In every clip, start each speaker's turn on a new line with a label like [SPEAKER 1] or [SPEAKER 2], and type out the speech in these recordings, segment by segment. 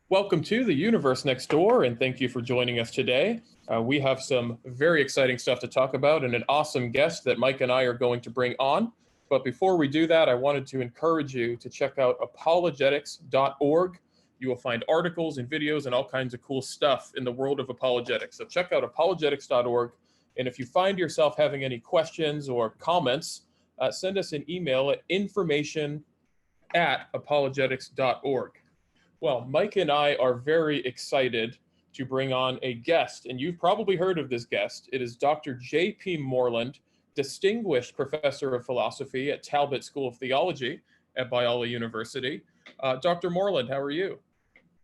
[SPEAKER 1] Welcome to the universe next door, and thank you for joining us today. We have some very exciting stuff to talk about and an awesome guest that Mike and I are going to bring on. But before we do that, I wanted to encourage you to check out apologetics.org. You will find articles and videos and all kinds of cool stuff in the world of apologetics. So check out apologetics.org. And if you find yourself having any questions or comments, send us an email at information@apologetics.org. Well, Mike and I are very excited to bring on a guest, and you've probably heard of this guest. It is Dr. J.P. Moreland, Distinguished Professor of Philosophy at Talbot School of Theology at Biola University. Dr. Moreland, how are you?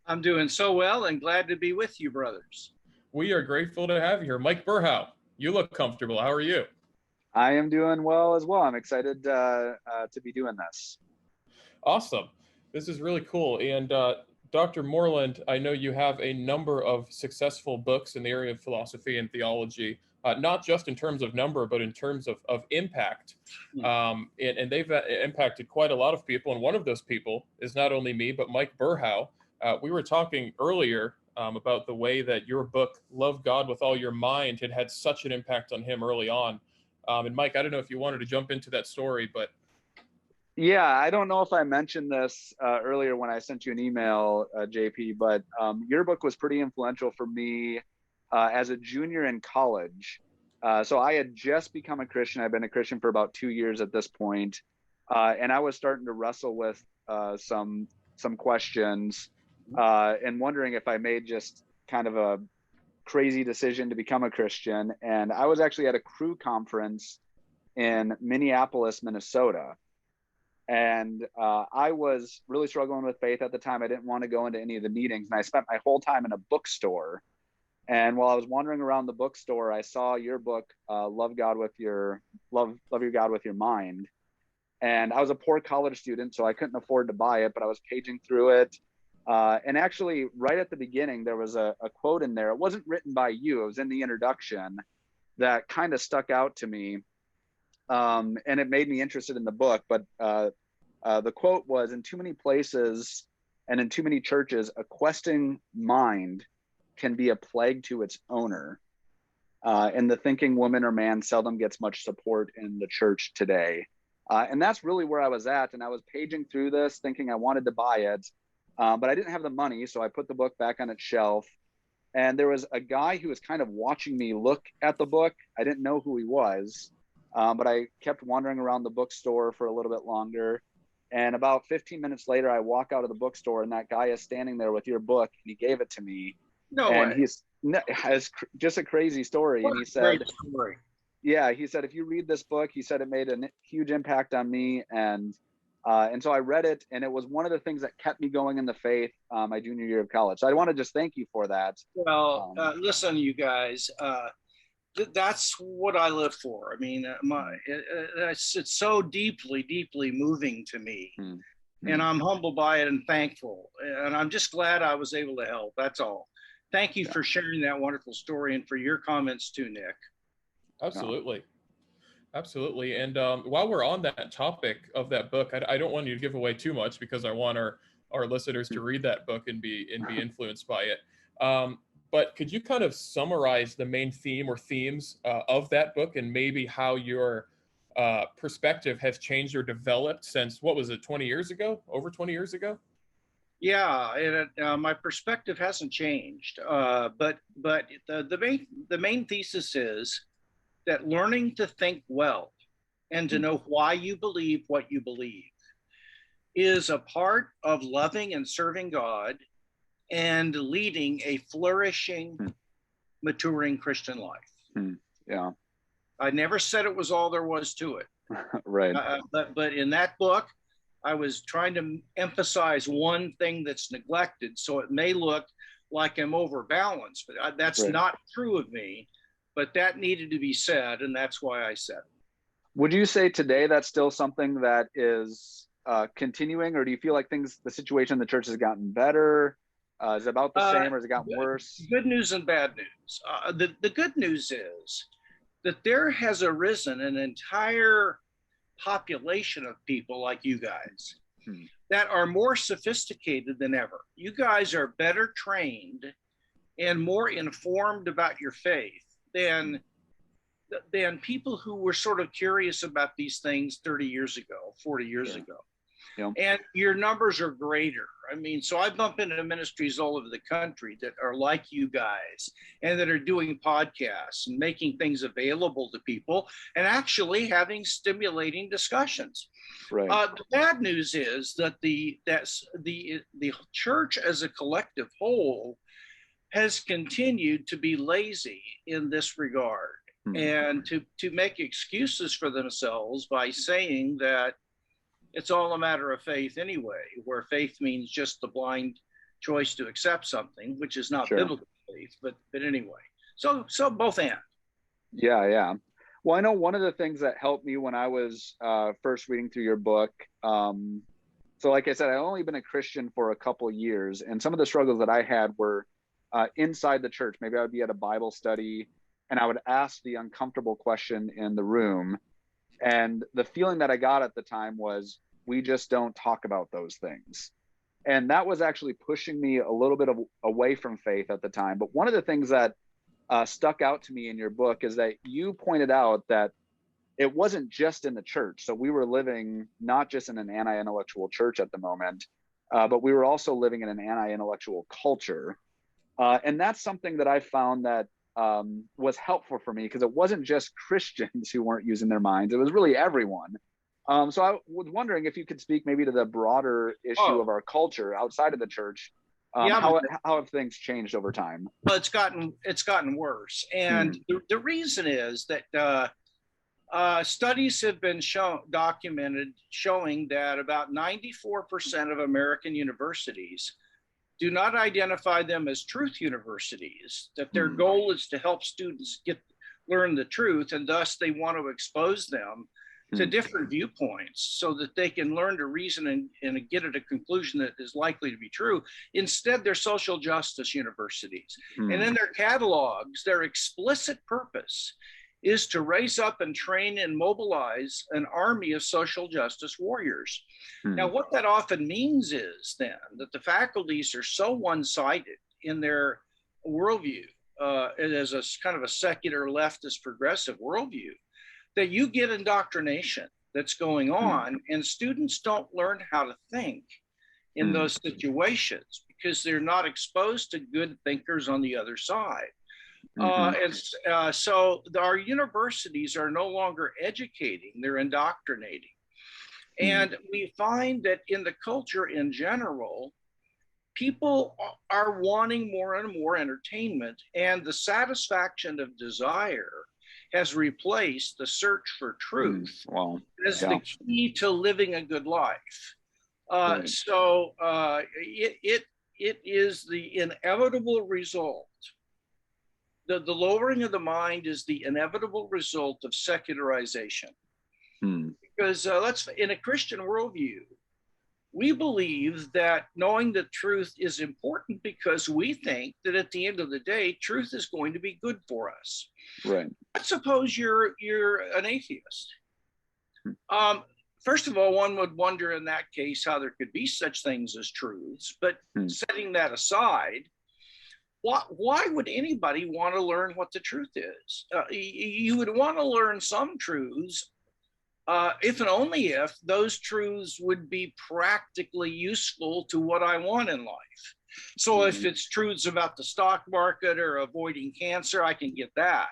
[SPEAKER 2] I'm doing so well and glad to be with you, brothers.
[SPEAKER 1] We are grateful to have you here. Mike Burhow, you look comfortable. How are you?
[SPEAKER 3] I am doing well as well. I'm excited to be doing this.
[SPEAKER 1] Awesome. This is really cool. And Dr. Moreland, I know you have a number of successful books in the area of philosophy and theology, not just in terms of number, but in terms of impact. And they've impacted quite a lot of people. And one of those people is not only me, but Mike Burhow. We were talking earlier about the way that your book, Love God with All Your Mind, had such an impact on him early on. And Mike, I don't know if you wanted to jump into that story, but
[SPEAKER 3] yeah, I don't know if I mentioned this earlier when I sent you an email, JP, but your book was pretty influential for me as a junior in college. So I had just become a Christian. I've been a Christian for about 2 years at this point. And I was starting to wrestle with some questions and wondering if I made just kind of a crazy decision to become a Christian. And I was actually at a Cru conference in Minneapolis, Minnesota. And I was really struggling with faith at the time. I didn't want to go into any of the meetings. And I spent my whole time in a bookstore. And while I was wandering around the bookstore, I saw your book, Love Your God with Your Mind. And I was a poor college student, so I couldn't afford to buy it, but I was paging through it. And actually, right at the beginning, there was a quote in there. It wasn't written by you. It was in the introduction that kind of stuck out to me. And it made me interested in the book. But the quote was, in too many places and in too many churches, a questing mind can be a plague to its owner. And the thinking woman or man seldom gets much support in the church today. And that's really where I was at. And I was paging through this thinking I wanted to buy it, but I didn't have the money. So I put the book back on its shelf. And there was a guy who was kind of watching me look at the book. I didn't know who he was. But I kept wandering around the bookstore for a little bit longer. And about 15 minutes later, I walk out of the bookstore and that guy is standing there with your book and he gave it to me.
[SPEAKER 2] No
[SPEAKER 3] and
[SPEAKER 2] way.
[SPEAKER 3] It's just a crazy story.
[SPEAKER 2] What
[SPEAKER 3] and he
[SPEAKER 2] a
[SPEAKER 3] said,
[SPEAKER 2] great story.
[SPEAKER 3] yeah, he said, if you read this book, he said it made a huge impact on me. And so I read it, and it was one of the things that kept me going in the faith my junior year of college. So I want to just thank you for that.
[SPEAKER 2] Well, listen, you guys, that's what I live for. I mean, it's so deeply, deeply moving to me. And I'm humbled by it and thankful. And I'm just glad I was able to help. That's all. Thank you for sharing that wonderful story and for your comments too, Nick.
[SPEAKER 1] Absolutely. Absolutely. And while we're on that topic of that book, I don't want you to give away too much because I want our listeners to read that book and be influenced by it. But could you kind of summarize the main theme or themes of that book and maybe how your perspective has changed or developed since, what was it, 20 years ago? Over 20 years ago?
[SPEAKER 2] Yeah, my perspective hasn't changed. But the main thesis is that learning to think well and to know why you believe what you believe is a part of loving and serving God and leading a flourishing, maturing Christian life.
[SPEAKER 3] Yeah.
[SPEAKER 2] I never said it was all there was to it.
[SPEAKER 3] Right.
[SPEAKER 2] But in that book, I was trying to emphasize one thing that's neglected. So it may look like I'm overbalanced, but that's not true of me. But that needed to be said, and that's why I said it.
[SPEAKER 3] Would you say today that's still something that is continuing, or do you feel like the situation in the church has gotten better? Is it about the same, or has it gotten worse?
[SPEAKER 2] Good news and bad news. The good news is that there has arisen an entire population of people like you guys that are more sophisticated than ever. You guys are better trained and more informed about your faith than people who were sort of curious about these things 30 years ago, 40 years ago.
[SPEAKER 3] Yeah.
[SPEAKER 2] And your numbers are greater. I mean, so I bump into ministries all over the country that are like you guys and that are doing podcasts and making things available to people and actually having stimulating discussions.
[SPEAKER 3] Right.
[SPEAKER 2] The bad news is that the church as a collective whole has continued to be lazy in this regard and to make excuses for themselves by saying that it's all a matter of faith anyway, where faith means just the blind choice to accept something, which is not biblical faith, but anyway. So both and.
[SPEAKER 3] Yeah. Well, I know one of the things that helped me when I was first reading through your book. So like I said, I've only been a Christian for a couple of years, and some of the struggles that I had were inside the church. Maybe I would be at a Bible study and I would ask the uncomfortable question in the room. And the feeling that I got at the time was, we just don't talk about those things. And that was actually pushing me a little bit away from faith at the time. But one of the things that stuck out to me in your book is that you pointed out that it wasn't just in the church. So we were living not just in an anti-intellectual church at the moment, but we were also living in an anti-intellectual culture. And that's something that I found that was helpful for me, because it wasn't just Christians who weren't using their minds. It was really everyone. So I was wondering if you could speak maybe to the broader issue of our culture outside of the church. How have things changed over time?
[SPEAKER 2] Well, it's gotten worse. And the reason is that studies have been documented showing that about 94% of American universities do not identify them as truth universities, that their goal is to help students learn the truth, and thus they want to expose them to different viewpoints so that they can learn to reason and get at a conclusion that is likely to be true. Instead, they're social justice universities. And in their catalogs, their explicit purpose is to raise up and train and mobilize an army of social justice warriors. Now, what that often means is then that the faculties are so one-sided in their worldview, as a kind of a secular leftist progressive worldview, that you get indoctrination that's going on, and students don't learn how to think in those situations because they're not exposed to good thinkers on the other side. So our universities are no longer educating, they're indoctrinating. And we find that in the culture in general, people are wanting more and more entertainment, and the satisfaction of desire has replaced the search for truth as the key to living a good life. So it is the inevitable result. The lowering of the mind is the inevitable result of secularization. Because in a Christian worldview, we believe that knowing the truth is important because we think that at the end of the day, truth is going to be good for us.
[SPEAKER 3] Right.
[SPEAKER 2] Let's suppose you're an atheist. First of all, one would wonder in that case how there could be such things as truths. But setting that aside, why would anybody want to learn what the truth is? You would want to learn some truths, if and only if those truths would be practically useful to what I want in life. So if it's truths about the stock market or avoiding cancer, I can get that.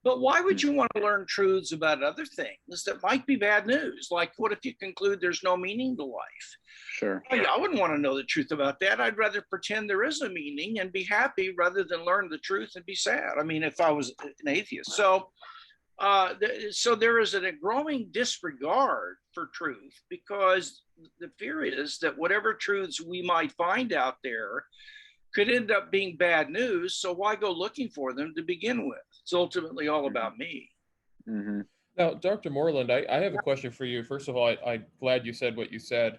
[SPEAKER 2] But why would you want to learn truths about other things that might be bad news? Like, what if you conclude there's no meaning to life?
[SPEAKER 3] Sure.
[SPEAKER 2] Oh, yeah, I wouldn't want to know the truth about that. I'd rather pretend there is a meaning and be happy rather than learn the truth and be sad. I mean, if I was an atheist. So there is a growing disregard for truth because the fear is that whatever truths we might find out there could end up being bad news. So why go looking for them to begin with? It's ultimately all about me.
[SPEAKER 1] Now, Dr. Moreland, I have a question for you. First of all, I'm glad you said what you said.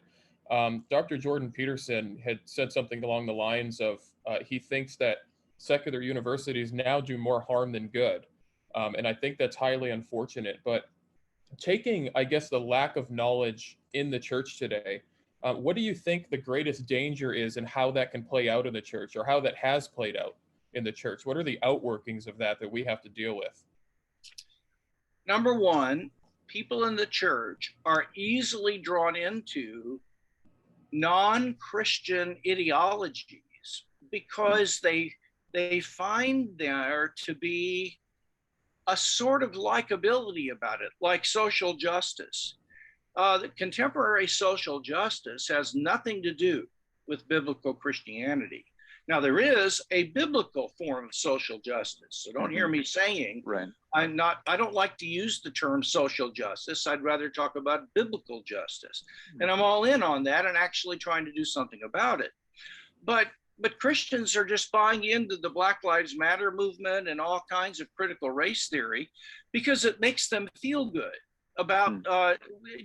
[SPEAKER 1] Dr. Jordan Peterson had said something along the lines of he thinks that secular universities now do more harm than good. And I think that's highly unfortunate. But taking, I guess, the lack of knowledge in the church today, What do you think the greatest danger is, and how that can play out in the church, or how that has played out in the church? What are the outworkings of that we have to deal with?
[SPEAKER 2] Number one, people in the church are easily drawn into non-Christian ideologies because they find there to be a sort of likability about it, like social justice. The contemporary social justice has nothing to do with biblical Christianity. Now, there is a biblical form of social justice, so don't hear me saying
[SPEAKER 3] Right.
[SPEAKER 2] I don't like to use the term social justice. I'd rather talk about biblical justice. And I'm all in on that and actually trying to do something about it. But Christians are just buying into the Black Lives Matter movement and all kinds of critical race theory because it makes them feel good about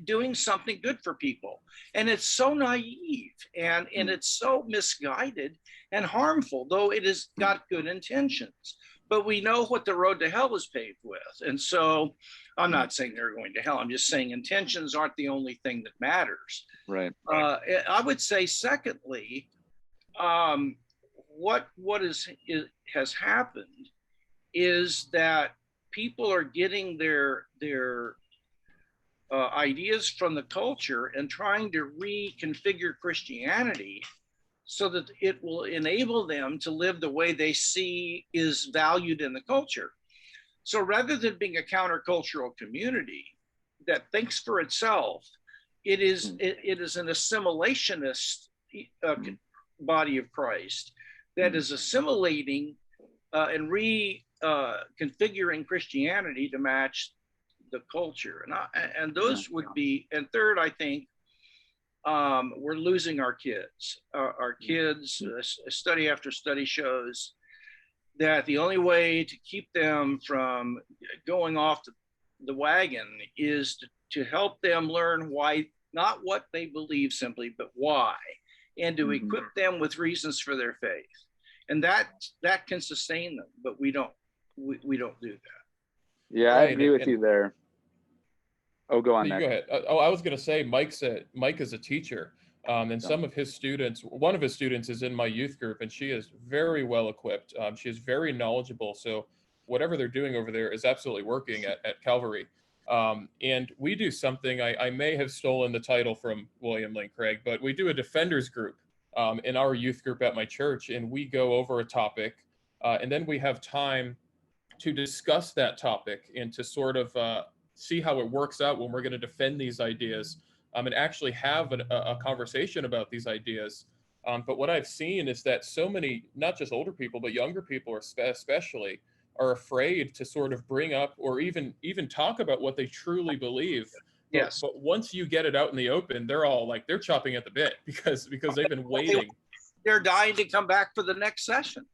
[SPEAKER 2] doing something good for people. And it's so naive and it's so misguided and harmful, though it has got good intentions. But we know what the road to hell is paved with. And so I'm not saying they're going to hell. I'm just saying intentions aren't the only thing that matters.
[SPEAKER 3] Right.
[SPEAKER 2] I would say, secondly, what has happened is that people are getting their ideas from the culture and trying to reconfigure Christianity so that it will enable them to live the way they see is valued in the culture. So rather than being a countercultural community that thinks for itself, it is an assimilationist body of Christ that is assimilating and reconfiguring Christianity to match the culture. And those would be, and third, I think, we're losing our kids. Our kids, study after study shows that the only way to keep them from going off the wagon is to help them learn why, not what they believe simply, but why, and to equip them with reasons for their faith. And that can sustain them, but we don't do that.
[SPEAKER 3] Yeah, I agree with you there. Oh, go on,
[SPEAKER 1] you
[SPEAKER 3] Nick.
[SPEAKER 1] go ahead. I was going to say, Mike is a teacher, and some of his students, one of his students is in my youth group, and she is very well equipped. She is very knowledgeable. So whatever they're doing over there is absolutely working at Calvary. And we do something, I may have stolen the title from William Lane Craig, but we do a defenders group in our youth group at my church, and we go over a topic, and then we have time to discuss that topic and to sort of see how it works out when we're going to defend these ideas, and actually have a conversation about these ideas. But what I've seen is that so many, not just older people, but younger people especially, are afraid to sort of bring up or even talk about what they truly believe.
[SPEAKER 2] Yes.
[SPEAKER 1] But once you get it out in the open, they're all like, they're chopping at the bit because they've been waiting.
[SPEAKER 2] They're dying to come back for the next session.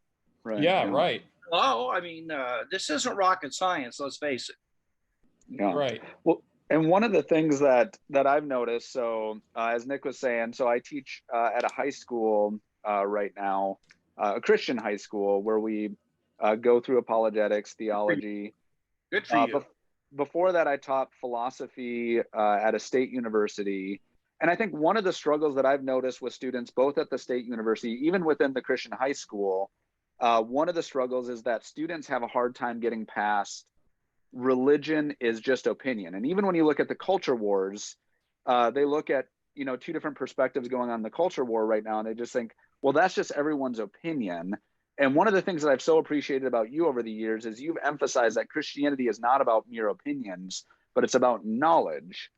[SPEAKER 3] Right.
[SPEAKER 1] Yeah, right.
[SPEAKER 2] Oh, I mean, this isn't rocket science, let's face it.
[SPEAKER 3] Yeah.
[SPEAKER 1] Right.
[SPEAKER 3] Well, and one of the things that I've noticed, so as Nick was saying, so I teach at a high school right now, a Christian high school, where we go through apologetics, theology.
[SPEAKER 2] Good for you.
[SPEAKER 3] Before that, I taught philosophy at a state university. And I think one of the struggles that I've noticed with students, both at the state university, even within the Christian high school, one of the struggles is that students have a hard time getting past religion is just opinion. And even when you look at the culture wars, they look at, two different perspectives going on in the culture war right now, and they just think, well, that's just everyone's opinion. And one of the things that I've so appreciated about you over the years is you've emphasized that Christianity is not about mere opinions, but it's about knowledge.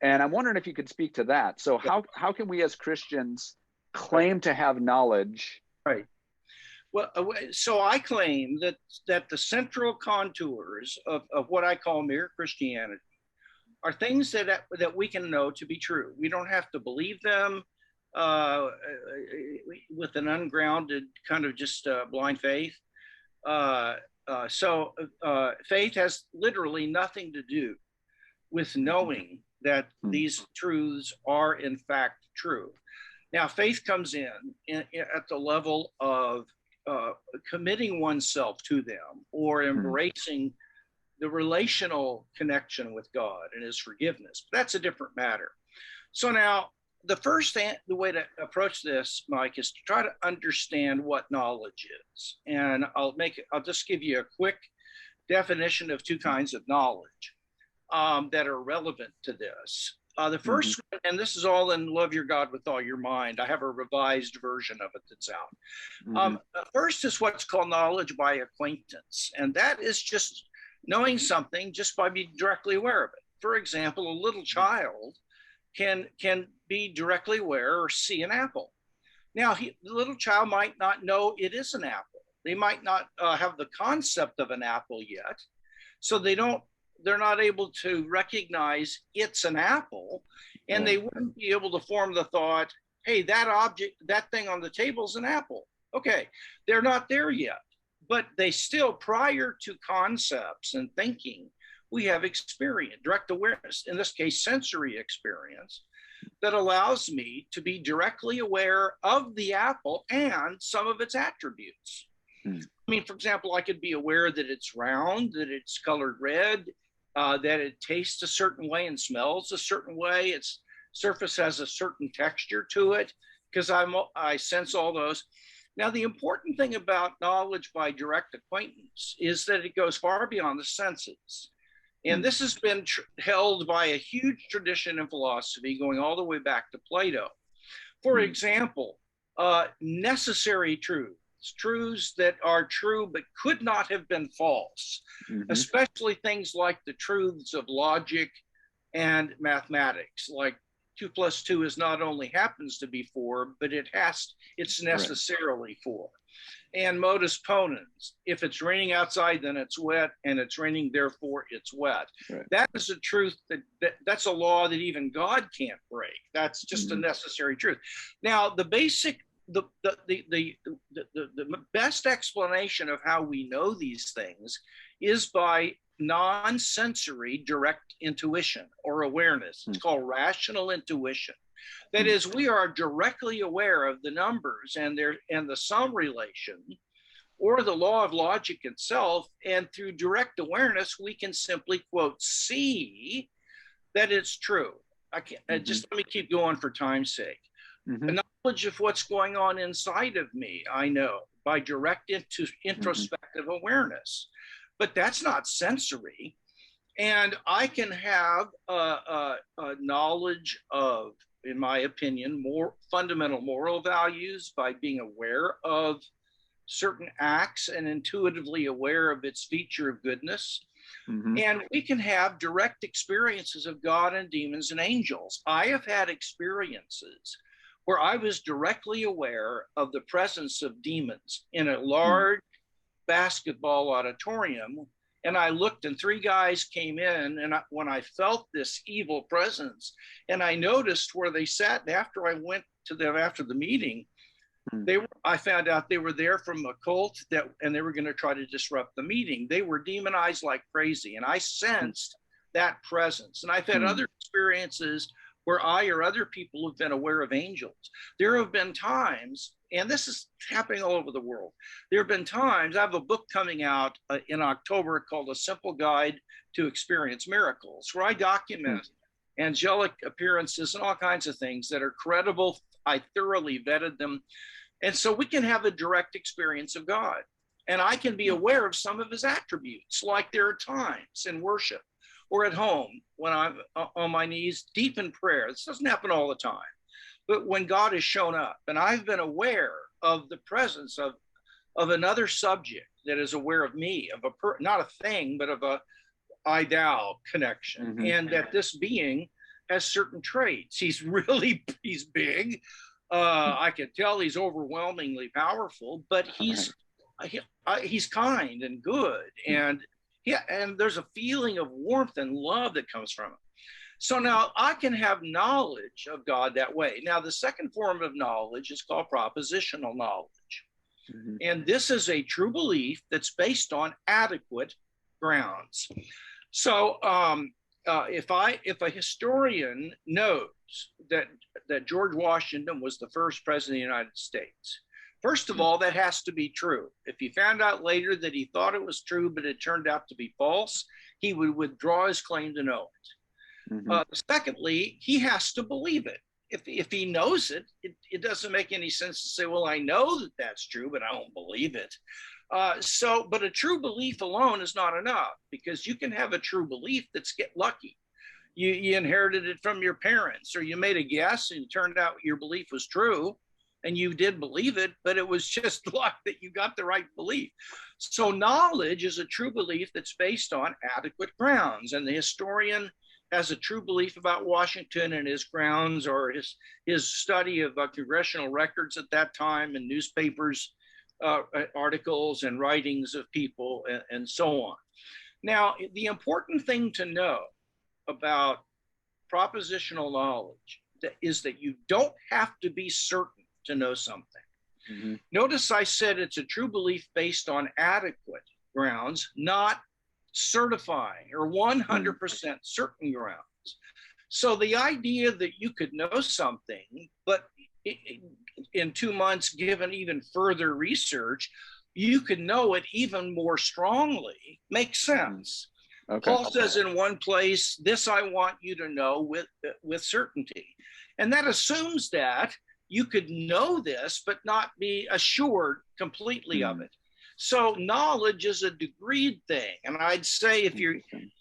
[SPEAKER 3] And I'm wondering if you could speak to that. So how can we as Christians claim to have knowledge?
[SPEAKER 2] Right. Well, so I claim that the central contours of what I call mere Christianity are things that we can know to be true. We don't have to believe them with an ungrounded kind of just blind faith. So faith has literally nothing to do with knowing that these truths are in fact true. Now, faith comes in at the level of committing oneself to them or embracing the relational connection with God and his forgiveness. That's a different matter. So now the way to approach this, Mike, is to try to understand what knowledge is. And I'll just give you a quick definition of two kinds of knowledge that are relevant to this. The first one, and this is all in Love Your God with All Your Mind. I have a revised version of it that's out. First is what's called knowledge by acquaintance. And that is just knowing something just by being directly aware of it. For example, a little child can be directly aware or see an apple. Now, the little child might not know it is an apple. They might not have the concept of an apple yet, so they're not able to recognize it's an apple, and they wouldn't be able to form the thought, hey, that object, that thing on the table is an apple. Okay, they're not there yet, but they still, prior to concepts and thinking, we have experience, direct awareness, in this case, sensory experience, that allows me to be directly aware of the apple and some of its attributes. I mean, for example, I could be aware that it's round, that it's colored red, that it tastes a certain way and smells a certain way. Its surface has a certain texture to it, because I sense all those. Now, the important thing about knowledge by direct acquaintance is that it goes far beyond the senses. And this has been held by a huge tradition in philosophy going all the way back to Plato. For example, necessary truths that are true but could not have been false, especially things like the truths of logic and mathematics, like 2 + 2 is not only happens to be 4, but it's necessarily 4. And modus ponens, if it's raining outside, then it's wet, and it's raining, therefore it's wet. That is a truth that's a law that even God can't break. That's just a necessary truth. Now, the best explanation of how we know these things is by non-sensory direct intuition or awareness. It's called rational intuition. That is, we are directly aware of the numbers and the sum relation, or the law of logic itself, and through direct awareness, we can simply, quote, see that it's true. Just let me keep going for time's sake. The knowledge of what's going on inside of me, I know by direct introspective awareness, but that's not sensory. And I can have a knowledge of, in my opinion, more fundamental moral values by being aware of certain acts and intuitively aware of its feature of goodness. And we can have direct experiences of God and demons and angels. I have had experiences where I was directly aware of the presence of demons in a large basketball auditorium. And I looked, and 3 guys came in, and when I felt this evil presence, and I noticed where they sat, and after I went to them after the meeting, I found out they were there from a cult and they were going to try to disrupt the meeting. They were demonized like crazy, and I sensed that presence. And I've had other experiences where I or other people have been aware of angels. There have been times, and this is happening all over the world. There have been times, I have a book coming out in October called A Simple Guide to Experience Miracles, where I document angelic appearances and all kinds of things that are credible. I thoroughly vetted them. And so we can have a direct experience of God. And I can be aware of some of his attributes, like there are times in worship or at home when I'm on my knees deep in prayer. This doesn't happen all the time. But when God has shown up, and I've been aware of the presence of another subject that is aware of me, of not a thing, but of a I-thou connection, and that this being has certain traits. He's big. I can tell he's overwhelmingly powerful, but he's kind and good, and there's a feeling of warmth and love that comes from him. So now I can have knowledge of God that way. Now, the second form of knowledge is called propositional knowledge. And this is a true belief that's based on adequate grounds. So if a historian knows that George Washington was the first president of the United States, first of all, that has to be true. If he found out later that he thought it was true, but it turned out to be false, he would withdraw his claim to know it. Secondly, he has to believe it. if he knows it, it doesn't make any sense to say, well, I know that that's true, but I don't believe it. But a true belief alone is not enough, because you can have a true belief that's get lucky. You inherited it from your parents, or you made a guess and it turned out your belief was true and you did believe it, but it was just luck that you got the right belief. So knowledge is a true belief that's based on adequate grounds. And the historian has a true belief about Washington and his grounds, or his study of congressional records at that time and newspapers, articles and writings of people, and so on. Now, the important thing to know about propositional knowledge is that you don't have to be certain to know something. Mm-hmm. Notice I said it's a true belief based on adequate grounds, not certifying or 100% certain grounds. So the idea that you could know something, but in 2 months, given even further research, you could know it even more strongly, makes sense. Okay. Paul says in one place, this I want you to know with certainty. And that assumes that you could know this, but not be assured completely of it. So knowledge is a degreed thing. And I'd say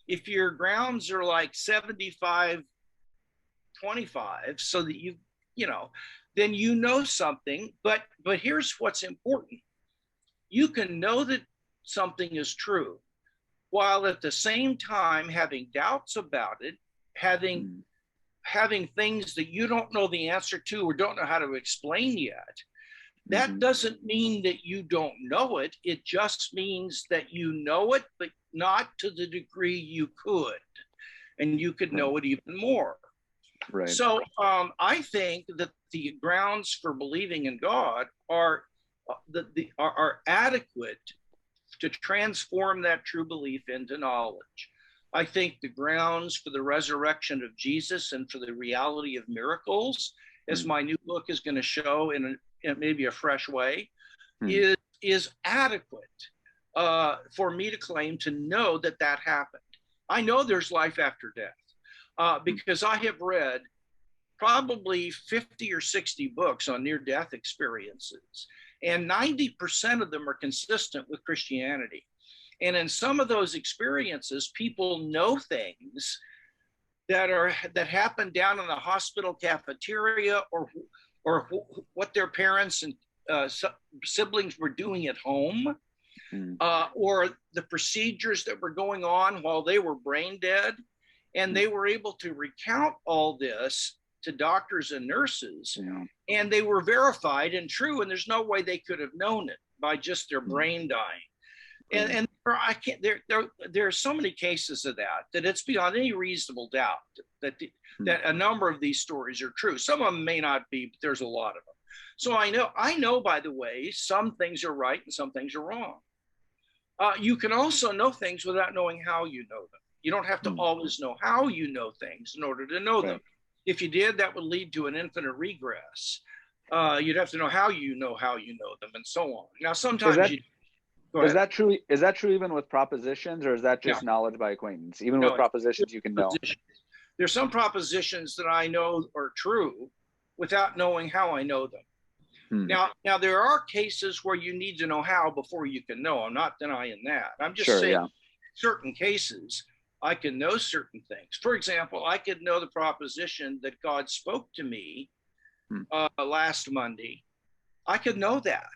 [SPEAKER 2] if your grounds are like 75, 25, so that then you know something, but here's what's important. You can know that something is true, while at the same time having doubts about it, having things that you don't know the answer to or don't know how to explain yet. That doesn't mean that you don't know it. It just means that you know it, but not to the degree you could. And you could know it even more. Right. So I think that the grounds for believing in God are adequate to transform that true belief into knowledge. I think the grounds for the resurrection of Jesus and for the reality of miracles, as my new book is going to show in maybe a fresh way, is adequate for me to claim to know that happened. I know there's life after death because I have read probably 50 or 60 books on near-death experiences, and 90% of them are consistent with Christianity. And in some of those experiences, people know things that happen down in the hospital cafeteria, or what their parents and siblings were doing at home, or the procedures that were going on while they were brain dead. And they were able to recount all this to doctors and nurses, and they were verified and true. And there's no way they could have known it by just their brain dying. And there are so many cases of that it's beyond any reasonable doubt that a number of these stories are true. Some of them may not be, but there's a lot of them. So I know, by the way, some things are right and some things are wrong. You can also know things without knowing how you know them. You don't have to always know how you know things in order to know them. If you did, that would lead to an infinite regress. You'd have to know how you know them, and so on. Now, sometimes
[SPEAKER 3] is that true even with propositions, or is that just knowledge by acquaintance? Even with propositions, you can know.
[SPEAKER 2] There's some propositions that I know are true without knowing how I know them. Now there are cases where you need to know how before you can know. I'm not denying that. I'm just saying certain cases I can know certain things. For example, I could know the proposition that God spoke to me last Monday. I could know that.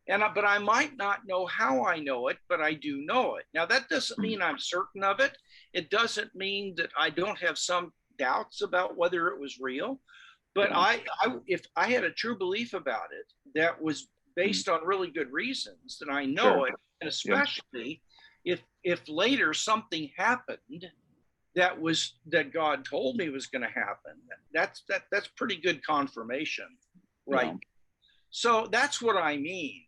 [SPEAKER 2] But I might not know how I know it, but I do know it. Now, that doesn't mean I'm certain of it. It doesn't mean that I don't have some doubts about whether it was real. But if I had a true belief about it that was based on really good reasons, then I know it. And especially if later something happened that God told me was going to happen, that's pretty good confirmation, right? So that's what I mean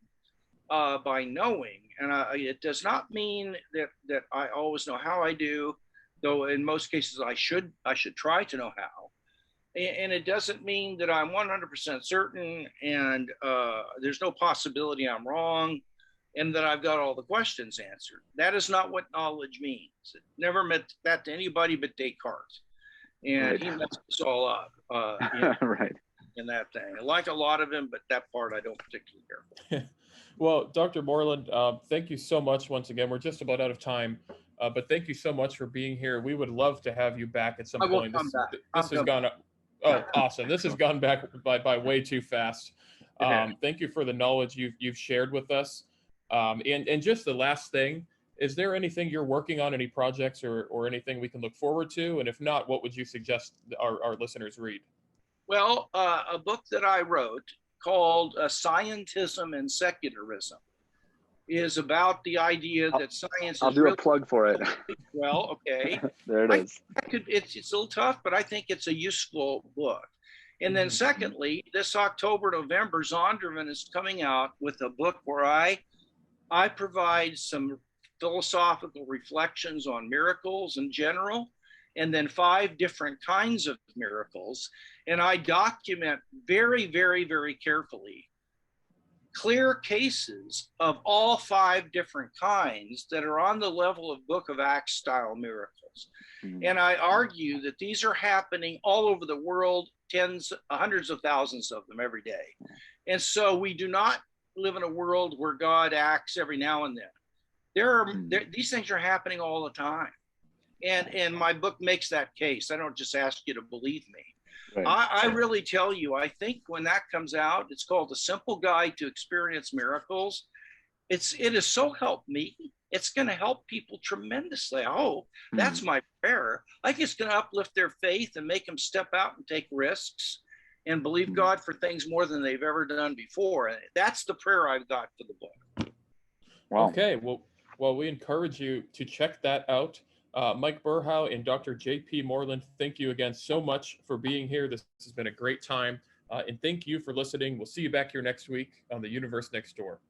[SPEAKER 2] by knowing. And it does not mean that I always know how I do, though in most cases I should try to know how. And it doesn't mean that I'm 100% certain and there's no possibility I'm wrong and that I've got all the questions answered. That is not what knowledge means. It never meant that to anybody but Descartes. and
[SPEAKER 3] Right.
[SPEAKER 2] he messed us all up
[SPEAKER 3] Right.
[SPEAKER 2] in that thing. I like a lot of him, but that part I don't particularly care.
[SPEAKER 1] Well, Dr. Moreland, thank you so much once again. We're just about out of time, but thank you so much for being here. We would love to have you back at some
[SPEAKER 2] I will
[SPEAKER 1] point.
[SPEAKER 2] come back.
[SPEAKER 1] This has gone. Oh, awesome! This has gone back by way too fast. Thank you for the knowledge you've shared with us. And just the last thing, is there anything you're working on, any projects or anything we can look forward to? And if not, what would you suggest our listeners read?
[SPEAKER 2] Well, a book that I wrote called Scientism and Secularism is about the idea that science
[SPEAKER 3] I'll
[SPEAKER 2] is
[SPEAKER 3] do
[SPEAKER 2] really
[SPEAKER 3] a plug for it.
[SPEAKER 2] well. Okay,
[SPEAKER 3] There it is.
[SPEAKER 2] it's a little tough, but I think it's a useful book. And then, secondly, this October, November, Zondervan is coming out with a book where I provide some philosophical reflections on miracles in general, and then 5 different kinds of miracles. And I document very, very, very carefully clear cases of all 5 different kinds that are on the level of Book of Acts style miracles. And I argue that these are happening all over the world, hundreds of thousands of them every day. And so we do not live in a world where God acts every now and then. These things are happening all the time. And my book makes that case. I don't just ask you to believe me. Right. I really tell you, I think when that comes out, it's called A Simple Guide to Experience Miracles. It has so helped me. It's going to help people tremendously. I hope. That's my prayer. I think it's going to uplift their faith and make them step out and take risks and believe God for things more than they've ever done before. And that's the prayer I've got for the book.
[SPEAKER 1] Wow. Okay. Well, we encourage you to check that out. Mike Burhow and Dr. J.P. Moreland, thank you again so much for being here. This has been a great time. And thank you for listening. We'll see you back here next week on The Universe Next Door.